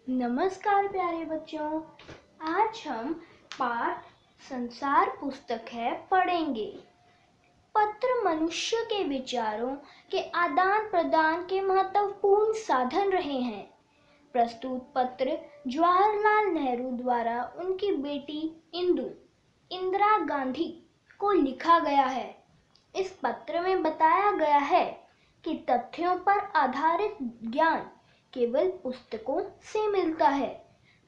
नमस्कार प्यारे बच्चों। आज हम पाठ संसार पुस्तक है पढ़ेंगे। पत्र मनुष्य के विचारों के आदान प्रदान के महत्वपूर्ण साधन रहे हैं। प्रस्तुत पत्र जवाहरलाल नेहरू द्वारा उनकी बेटी इंदिरा गांधी को लिखा गया है। इस पत्र में बताया गया है कि तथ्यों पर आधारित ज्ञान केवल पुस्तकों से मिलता है,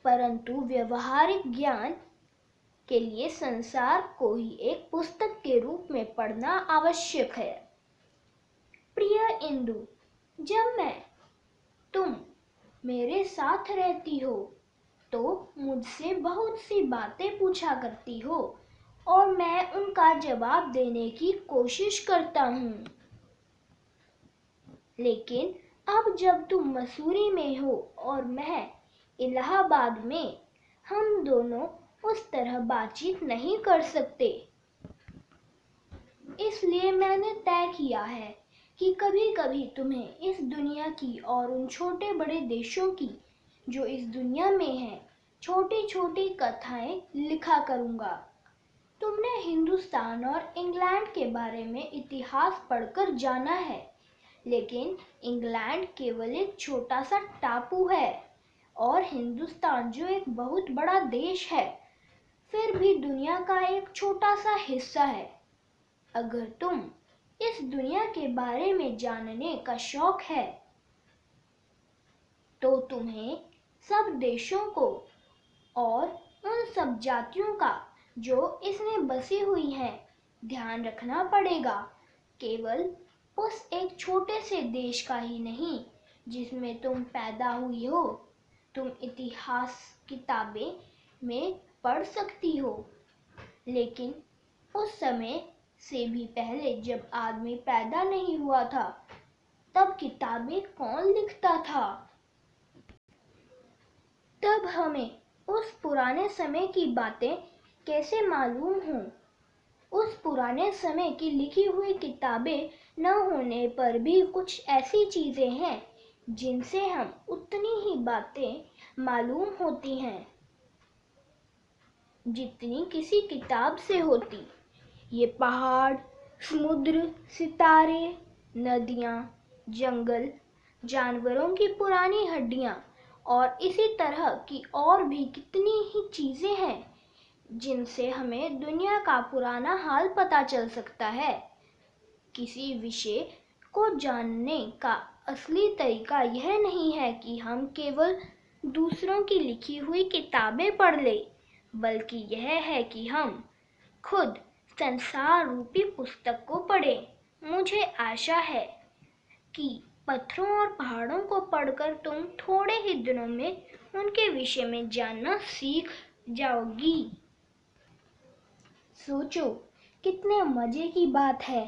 परंतु व्यवहारिक ज्ञान के लिए संसार को ही एक पुस्तक के रूप में पढ़ना आवश्यक है। प्रिय इंदु, जब तुम मेरे साथ रहती हो तो मुझसे बहुत सी बातें पूछा करती हो और मैं उनका जवाब देने की कोशिश करता हूँ। लेकिन अब जब तुम मसूरी में हो और मैं इलाहाबाद में, हम दोनों उस तरह बातचीत नहीं कर सकते। इसलिए मैंने तय किया है कि कभी-कभी तुम्हें इस दुनिया की और उन छोटे बड़े देशों की जो इस दुनिया में हैं, छोटी-छोटी कथाएं लिखा करूँगा। तुमने हिंदुस्तान और इंग्लैंड के बारे में इतिहास पढ़कर जाना है, लेकिन इंग्लैंड केवल एक छोटा सा टापू है और हिंदुस्तान जो एक बहुत बड़ा देश है, फिर भी दुनिया का एक छोटा सा हिस्सा है। अगर तुम इस दुनिया के बारे में जानने का शौक है तो तुम्हें सब देशों को और उन सब जातियों का जो इसमें बसी हुई हैं ध्यान रखना पड़ेगा। केवल उस एक छोटे से देश का ही नहीं जिसमें तुम पैदा हुई हो। तुम इतिहास किताबें में पढ़ सकती हो, लेकिन उस समय से भी पहले जब आदमी पैदा नहीं हुआ था, तब किताबें कौन लिखता था? तब हमें उस पुराने समय की बातें कैसे मालूम हों? उस पुराने समय की लिखी हुई किताबें न होने पर भी कुछ ऐसी चीजें हैं जिनसे हम उतनी ही बातें मालूम होती हैं जितनी किसी किताब से होती। ये पहाड़, समुद्र, सितारे, नदियाँ, जंगल, जानवरों की पुरानी हड्डियाँ और इसी तरह की और भी कितनी ही चीजें हैं जिनसे हमें दुनिया का पुराना हाल पता चल सकता है। किसी विषय को जानने का असली तरीका यह नहीं है कि हम केवल दूसरों की लिखी हुई किताबें पढ़ लें, बल्कि यह है कि हम खुद संसार रूपी पुस्तक को पढ़ें। मुझे आशा है कि पत्थरों और पहाड़ों को पढ़कर तुम थोड़े ही दिनों में उनके विषय में जानना सीख जाओगी। सोचो, कितने मजे की बात है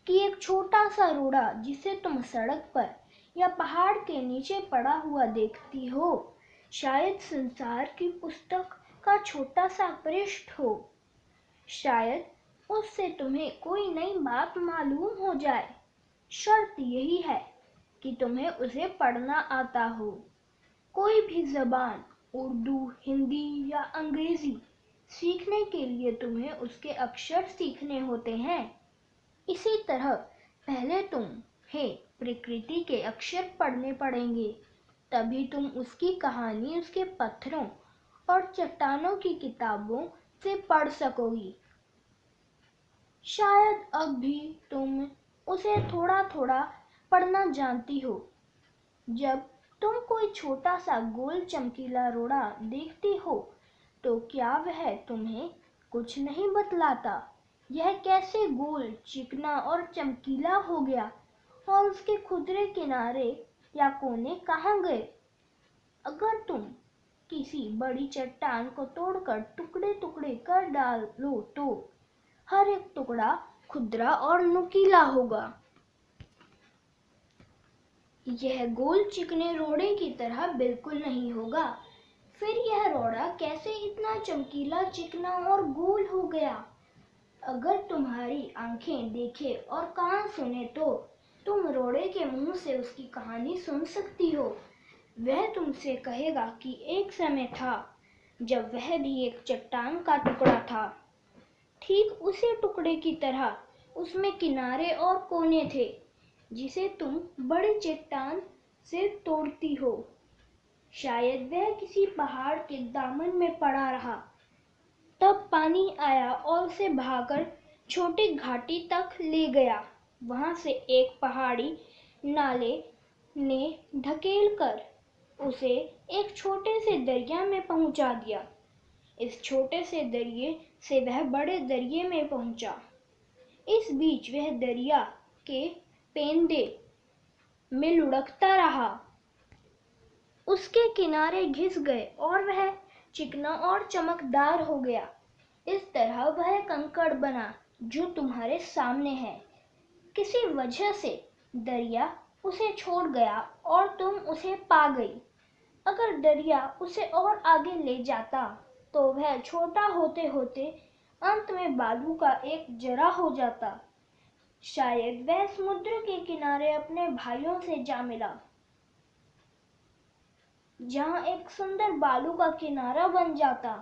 कि एक छोटा सा रोड़ा जिसे तुम सड़क पर या पहाड़ के नीचे पड़ा हुआ देखती हो, शायद संसार की पुस्तक का छोटा सा पृष्ठ हो। शायद उससे तुम्हें कोई नई बात मालूम हो जाए। शर्त यही है कि तुम्हें उसे पढ़ना आता हो। कोई भी जबान, उर्दू, हिंदी या अंग्रेजी सीखने के लिए तुम्हें उसके अक्षर सीखने होते हैं। इसी तरह पहले तुम्हें प्रकृति के अक्षर पढ़ने पड़ेंगे, तभी तुम उसकी कहानी उसके पत्थरों और चट्टानों की किताबों से पढ़ सकोगी। शायद अब भी तुम उसे थोड़ा थोड़ा पढ़ना जानती हो। जब तुम कोई छोटा सा गोल चमकीला रोड़ा देखती हो तो क्या वह तुम्हें कुछ नहीं बतलाता? यह कैसे गोल, चिकना और चमकीला हो गया और उसके खुरदरे किनारे या कोने कहाँ गए? अगर तुम किसी बड़ी चट्टान को तोड़कर टुकड़े टुकड़े कर डालो तो हर एक टुकड़ा खुरदरा और नुकीला होगा। यह गोल चिकने रोड़े की तरह बिल्कुल नहीं होगा। फिर यह रोड़ा कैसे इतना चमकीला, चिकना और गोल हो गया? अगर तुम्हारी आंखें देखे और कान सुने तो तुम रोड़े के मुंह से उसकी कहानी सुन सकती हो। वह तुमसे कहेगा कि एक समय था जब वह भी एक चट्टान का टुकड़ा था। ठीक उसी टुकड़े की तरह उसमें किनारे और कोने थे, जिसे तुम बड़ी चट्टान से तोड़ती हो। शायद वह किसी पहाड़ के दामन में पड़ा रहा। तब पानी आया और उसे भागकर छोटी घाटी तक ले गया। वहां से एक पहाड़ी नाले ने ढकेल कर उसे एक छोटे से दरिया में पहुंचा दिया। इस छोटे से दरिये से वह बड़े दरिये में पहुंचा। इस बीच वह दरिया के पेंदे में लुढ़कता रहा। उसके किनारे घिस गए और वह चिकना और चमकदार हो गया। इस तरह वह कंकड़ बना जो तुम्हारे सामने है। किसी वजह से दरिया उसे छोड़ गया और तुम उसे पा गई। अगर दरिया उसे और आगे ले जाता तो वह छोटा होते होते अंत में बालू का एक जरा हो जाता। शायद वह समुद्र के किनारे अपने भाइयों से जा मिला, जहां एक सुंदर बालू का किनारा बन जाता,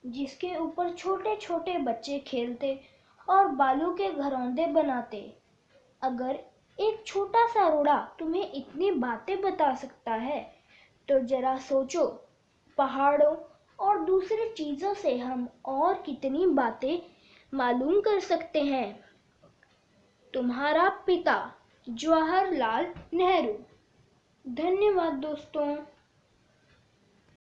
जिसके ऊपर छोटे छोटे बच्चे खेलते और बालू के घरौंदे बनाते। अगर एक छोटा सा रोड़ा तुम्हें इतनी बातें बता सकता है तो जरा सोचो, पहाड़ों और दूसरी चीजों से हम और कितनी बातें मालूम कर सकते हैं। तुम्हारा पिता, जवाहरलाल नेहरू। धन्यवाद दोस्तों।